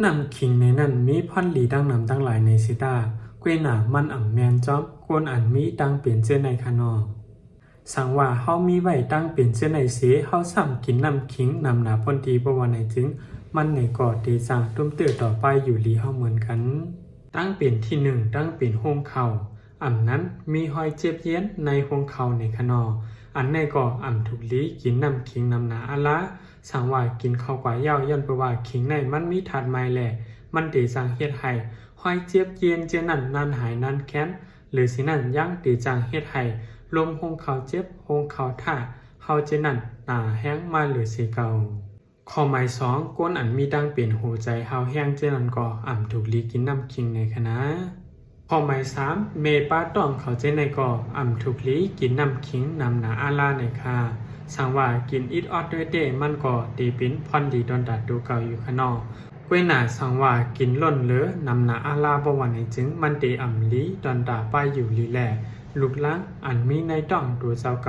นำขิงในนั้นมีพันหลีดังนำตั้งหลายในสิตาเกวหนามันอ่ำแมนจอมกวนอันมีดังเปลี่ยนเสื้อในคานอสังว่าเฮามีไว้ตั้งเปลี่ยนเสื้อในเสเฮาซ้ำกินนำขิงนำหนาพ้นทีบ่ว่าไหนจึงมันในก่อเตจังตุ้มเตื้อต่อไปอยู่ลีเฮาเหมือนกันตั้งเปลี่ยนที่1ตั้งเปลี่ยนโฮงเข่าอ่ำนั้นมีหอยเจ็บเย็นในโฮงเข่าในคานออันในก่ออ่ำถูกลีกินนำขิงนำหนาอะละสังว่ากินข้าวกว่าเย้าย้อนเพราะว่าขิงในมันมีถาดไม้แหละมันเตจังเฮ็ดให้หอยเจ็บเย็นเจนั่นนานหายนานแค้นหรือสินั่นยังเตจังเฮ็ดให้ลมโฮงเข่าเจ็บโฮงเข่าท่าเฮาเจนั่นหนาแห้งมาหรือสิเก่าข้อหมาย2ก้นอันมีดังเปลี่ยนหูใจเฮาแห้งเจนั่นก็อ่ำถูกลีกินน้ำคิงในคณะข้อหมาย3เมป้าต้องเขาเจในก็อ่ำถูกลีกินน้ำคิงนำหนาอาลาในคาสังว่ากินอิดออดด้วยเดมันก็ตีปิ้นพอนดีดอนดัดดูเก่าอยู่ข้างนอกกวยหนาสังว่ากินล่นเหลือนำหนาอาลาบวันในจึงมันตีอ่ำลีดอนดาป้ายอยู่ลีแลลูกล้างอันมีในต้องตัวเจ้าเก่า